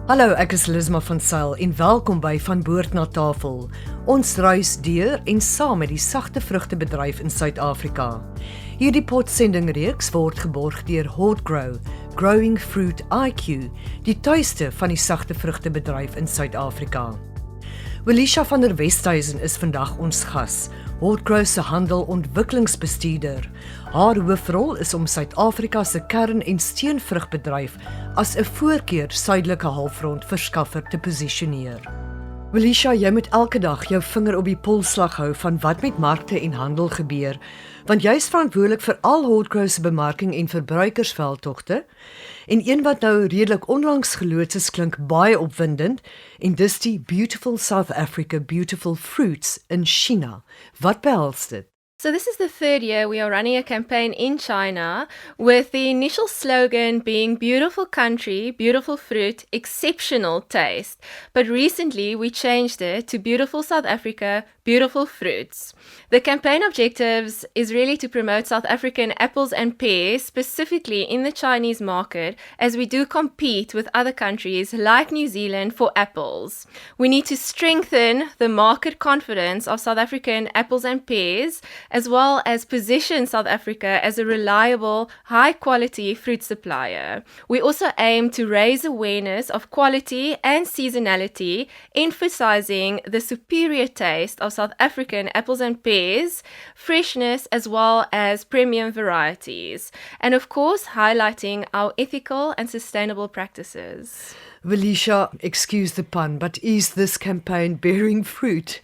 Hallo, ek is Lisma van Sail en welkom by Van Boord na Tafel. Ons reis deur en saam met die sagte vrugtebedryf in Suid-Afrika. Hierdie potsendingreeks word geborg deur Grow, Growing Fruit IQ, die tuiste van die sagte vrugtebedryf in Suid-Afrika. Wilechia van der Westhuizen is vandag ons gas, Grow se handelontwikkelingsbestuurder. Haar hoofrol is om Suid-Afrika se kern- en steenvrugbedryf as 'n voorkeur suidelike halfrond verskaffer te posisioneer. Wilechia, jy moet elke dag jou vinger op die polsslag hou van wat met markte en handel gebeur, want jy is verantwoordelik vir al Grow se bemarking en verbruikersveldtogte. En een wat nou redelik onlangs geloods is, klink baie opwindend, en dis die Beautiful South Africa Beautiful Fruits in China. Wat behels dit? So this is the third year we are running a campaign in China with the initial slogan being beautiful country, beautiful fruit, exceptional taste. But recently we changed it to beautiful South Africa, beautiful fruits. The campaign objectives is really to promote South African apples and pears, specifically in the Chinese market, as we do compete with other countries like New Zealand for apples. We need to strengthen the market confidence of South African apples and pears, as well as position South Africa as a reliable, high-quality fruit supplier. We also aim to raise awareness of quality and seasonality, emphasizing the superior taste of South African apples and pears, freshness, as well as premium varieties, and of course highlighting our ethical and sustainable practices. Wilechia, excuse the pun, but is this campaign bearing fruit?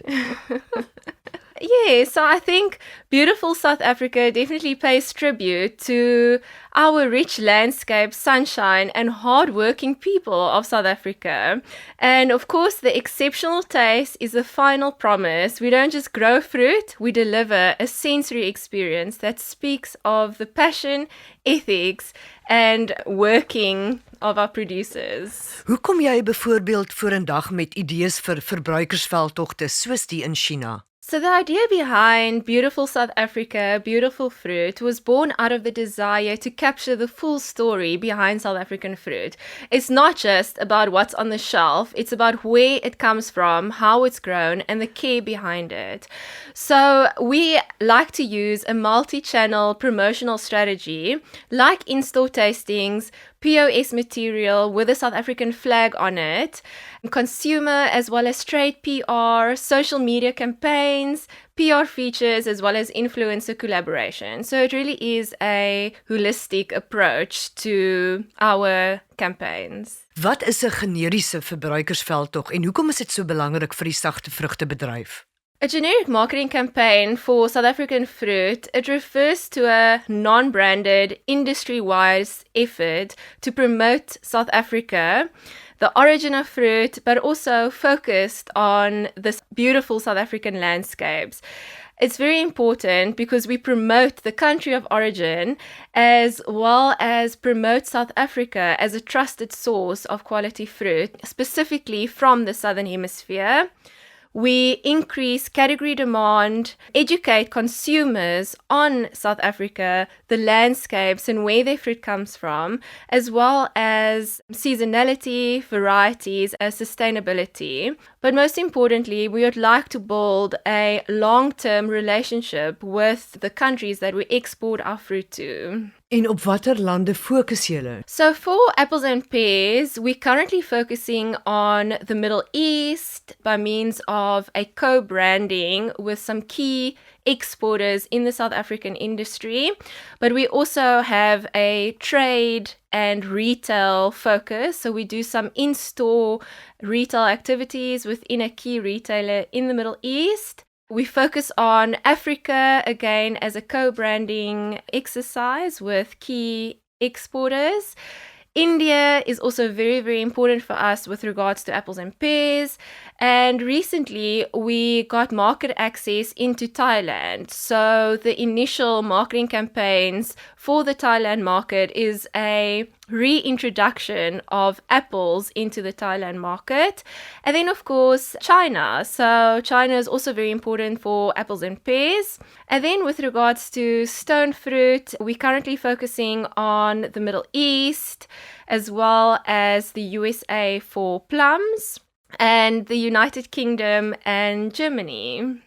Yeah, so I think beautiful South Africa definitely pays tribute to our rich landscape, sunshine, and hard-working people of South Africa. And of course, the exceptional taste is the final promise. We don't just grow fruit, we deliver a sensory experience that speaks of the passion, ethics, and working of our producers. Hoe kom jy byvoorbeeld vorendag met idees vir verbruikersveldtogte soos die in China? So the idea behind Beautiful South Africa, Beautiful Fruit was born out of the desire to capture the full story behind South African fruit. It's not just about what's on the shelf, it's about where it comes from, how it's grown, and the care behind it. So we like to use a multi-channel promotional strategy, like in-store tastings, POS material with a South African flag on it, consumer as well as trade PR, social media campaigns, PR features, as well as influencer collaboration. So it really is a holistic approach to our campaigns. Wat is 'n generiese verbruikersveldtog en hoekom is dit so belangrik vir die sagte vrugtebedryf? A generic marketing campaign for South African fruit, it refers to a non-branded, industry-wide effort to promote South Africa, the origin of fruit, but also focused on this beautiful South African landscapes. It's very important because we promote the country of origin as well as promote South Africa as a trusted source of quality fruit, specifically from the Southern Hemisphere. We increase category demand, educate consumers on South Africa, the landscapes and where their fruit comes from, as well as seasonality, varieties, and sustainability. But most importantly, we would like to build a long-term relationship with the countries that we export our fruit to. En op watter lande fokus julle? So for apples and pears, we're currently focusing on the Middle East by means of a co-branding with some key exporters in the South African industry. But we also have a trade and retail focus. So we do some in-store retail activities within a key retailer in the Middle East. We focus on Africa, again, as a co-branding exercise with key exporters. India is also very, very important for us with regards to apples and pears. And recently, we got market access into Thailand. So the initial marketing campaigns for the Thailand market is a reintroduction of apples into the Thailand market. And then, of course, China. So China is also very important for apples and pears. And then with regards to stone fruit, we're currently focusing on the Middle East, as well as the USA for plums, and the United Kingdom and Germany.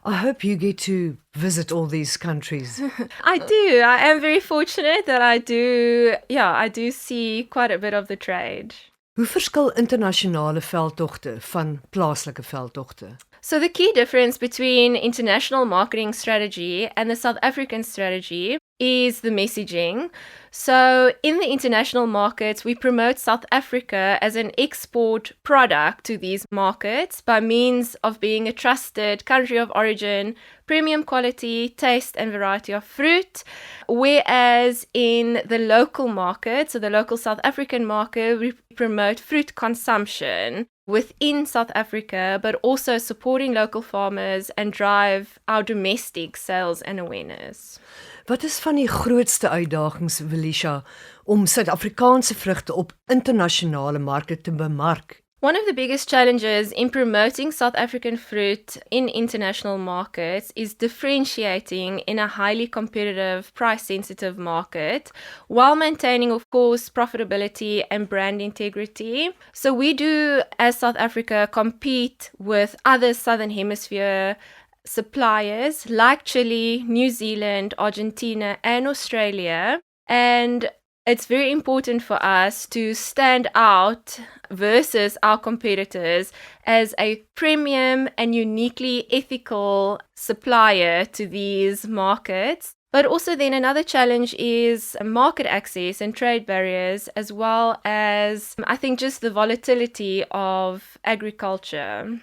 I hope you get to visit all these countries. I do. I am very fortunate that I do see quite a bit of the trade. Hoe verskil internasionale veldtogte van plaaslike veldtogte? So the key difference between international marketing strategy and the South African strategy is the messaging. So in the international markets, we promote South Africa as an export product to these markets by means of being a trusted country of origin, premium quality, taste and variety of fruit. Whereas in the local market, so the local South African market, we promote fruit consumption within South Africa, but also supporting local farmers and drive our domestic sales and awareness. Wat is van die grootste uitdagings, Wilechia, om Suid-Afrikaanse vrugte op internasionale markte te bemark? One of the biggest challenges in promoting South African fruit in international markets is differentiating in a highly competitive, price-sensitive market while maintaining, of course, profitability and brand integrity. So we do, as South Africa, compete with other Southern Hemisphere suppliers like Chile, New Zealand, Argentina, and Australia. And it's very important for us to stand out versus our competitors as a premium and uniquely ethical supplier to these markets. But also then another challenge is market access and trade barriers, as well as, I think, just the volatility of agriculture.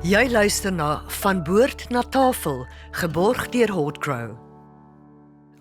Jy luister na Van Boord na Tafel, geborg deur Hotgrow.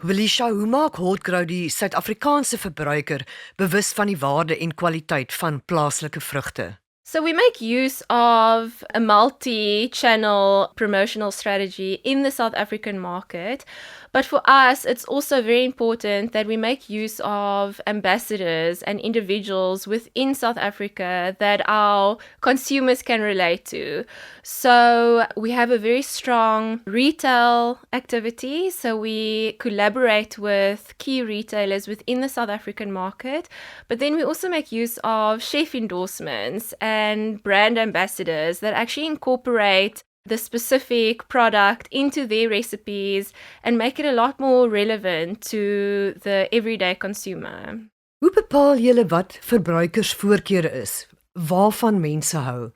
Wilechia, hoe maak Hotgrow die Suid-Afrikaanse verbruiker bewus van die waarde en kwaliteit van plaaslike vrugte? So we make use of a multi-channel promotional strategy in the South African market. But for us, it's also very important that we make use of ambassadors and individuals within South Africa that our consumers can relate to. So we have a very strong retail activity. So we collaborate with key retailers within the South African market. But then we also make use of chef endorsements and brand ambassadors that actually incorporate the specific product into their recipes and make it a lot more relevant to the everyday consumer. Hoe bepaal julle wat verbruikersvoorkeure is? Waarvan mense hou?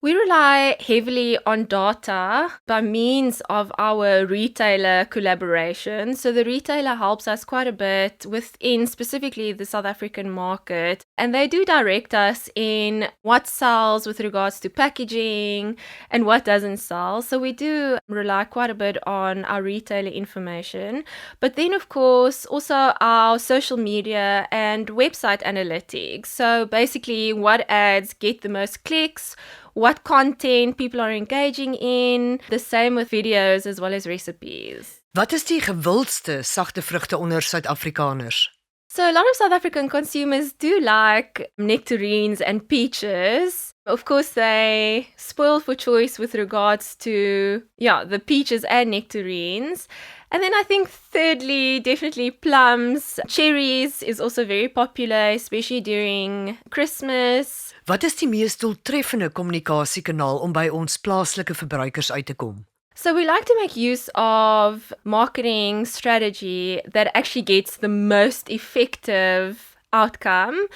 We rely heavily on data by means of our retailer collaboration. So the retailer helps us quite a bit within specifically the South African market. And they do direct us in what sells with regards to packaging and what doesn't sell. So we do rely quite a bit on our retailer information. But then, of course, also our social media and website analytics. So basically what ads get the most clicks, what content people are engaging in, the same with videos as well as recipes. Wat is die gewildste sagte vrugte onder Suid-Afrikaners? So a lot of South African consumers do like nectarines and peaches. Of course, they spoil for choice with regards to, the peaches and nectarines. And then I think thirdly, definitely plums. Cherries is also very popular, especially during Christmas. Wat is die mees doeltreffende kommunikasiekanaal om by ons plaaslike verbruikers uit te kom? So we like to make use of marketing strategy that actually gets the most effective outcome.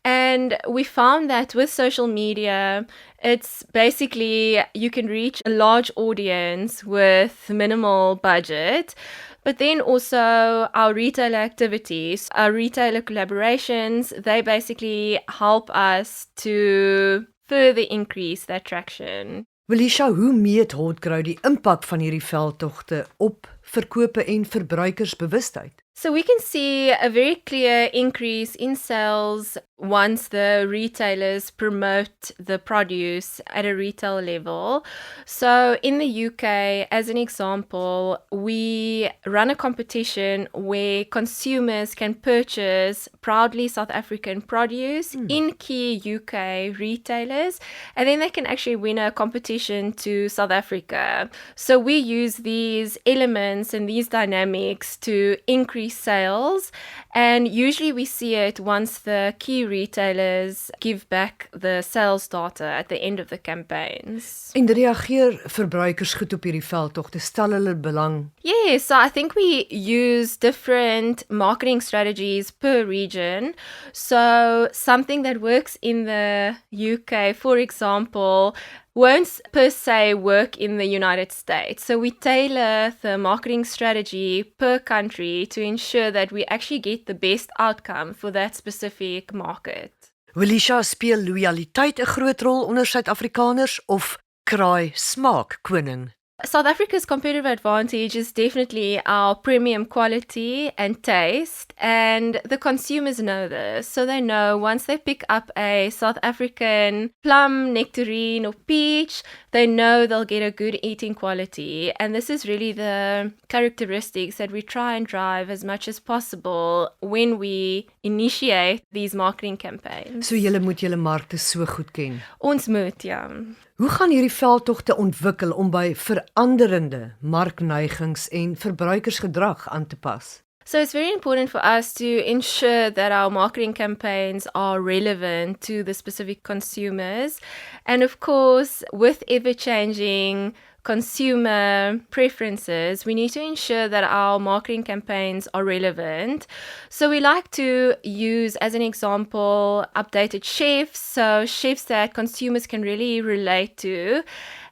And we found that with social media, it's basically you can reach a large audience with minimal budget. But then also our retailer activities, our retailer collaborations, they basically help us to further increase that traction. Wilechia, hoe meet Hotgrow die impak van hierdie veldtogte op verkope en verbruikersbewustheid? So we can see a very clear increase in sales once the retailers promote the produce at a retail level. So in the UK, as an example, we run a competition where consumers can purchase proudly South African produce in key UK retailers, and then they can actually win a competition to South Africa. So we use these elements and these dynamics to increase increase sales, and usually we see it once the key retailers give back the sales data at the end of the campaigns. En reageer verbruikers goed op hierdie veldtogte, stel hulle belang? Yes, so I think we use different marketing strategies per region. So something that works in the UK, for example, won't per se work in the United States. So we tailor the marketing strategy per country to ensure that we actually get the best outcome for that specific market. Wilechia, speel loyaliteit 'n groot rol onder Suid-Afrikaners of kraai smaak koning? South Africa's competitive advantage is definitely our premium quality and taste, and the consumers know this. So they know once they pick up a South African plum, nectarine, or peach, they know they'll get a good eating quality. And this is really the characteristics that we try and drive as much as possible when we initiate these marketing campaigns. So julle moet julle markte so goed ken. Ons moet, ja. Hoe gaan hierdie veldtogte ontwikkel om by veranderende markneigings en verbruikersgedrag aan te pas? So it's very important for us to ensure that our marketing campaigns are relevant to the specific consumers. And of course, with ever-changing consumer preferences, we need to ensure that our marketing campaigns are relevant. So we like to use, as an example, updated chefs, so chefs that consumers can really relate to,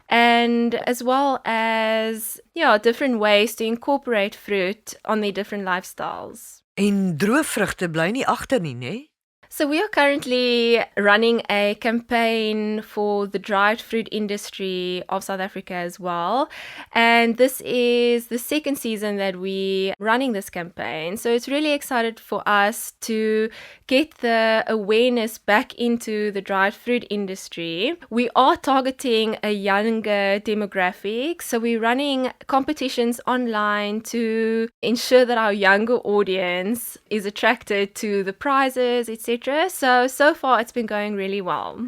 and as well as different ways to incorporate fruit on their different lifestyles. En droë vrugte bly nie agter nie, né? So we are currently running a campaign for the dried fruit industry of South Africa as well. And this is the second season that we're running this campaign. So it's really excited for us to get the awareness back into the dried fruit industry. We are targeting a younger demographic. So we're running competitions online to ensure that our younger audience is attracted to the prizes, etc. So far it's been going really well.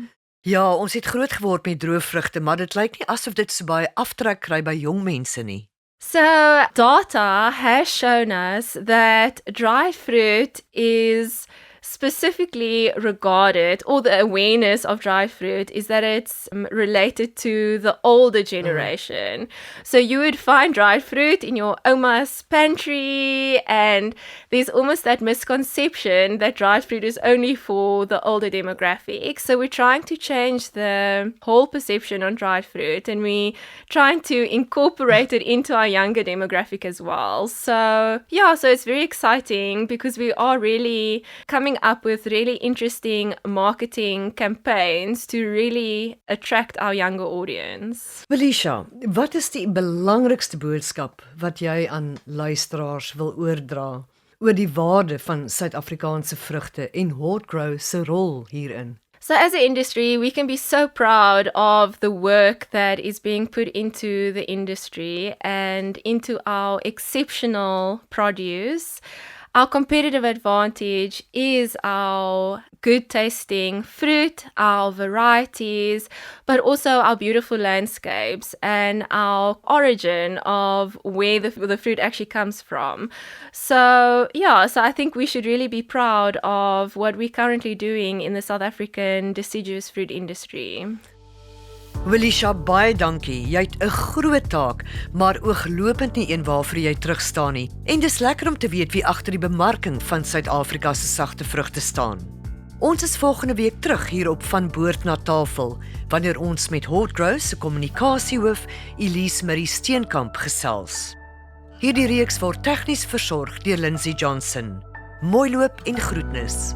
Ja, ons het groot geword met droë vrugte, maar dit lyk nie asof dit so baie aftrek kry by jong mense nie. So data has shown us that dried fruit is specifically regarded, or the awareness of dried fruit is that it's related to the older generation. So you would find dried fruit in your oma's pantry, and there's almost that misconception that dried fruit is only for the older demographic. So we're trying to change the whole perception on dried fruit, and we're trying to incorporate it into our younger demographic as well. So it's very exciting because we are really coming up with really interesting marketing campaigns to really attract our younger audience. Wilechia, wat is die belangrikste boodskap wat jy aan luisteraars wil oordra oor die waarde van Suid-Afrikaanse vrugte en Hoardgrow se rol hierin? So as an industry, we can be so proud of the work that is being put into the industry and into our exceptional produce. Our competitive advantage is our good tasting fruit, our varieties, but also our beautiful landscapes and our origin of where the fruit actually comes from. So I think we should really be proud of what we're currently doing in the South African deciduous fruit industry. Wilechia, baie dankie. Jy het 'n groot taak, maar ooglopend nie een waarvoor jy terugstaan nie. En dis lekker om te weet wie agter die bemarking van Suid-Afrika se sagte vrugte staan. Ons is volgende week terug hier op Van Boord na Tafel, wanneer ons met Hoardgrow se kommunikasiehoof Elise Marie Steenkamp gesels. Hierdie reeks word tegnies versorg deur Lindsay Johnson. Mooi loop en groetnis.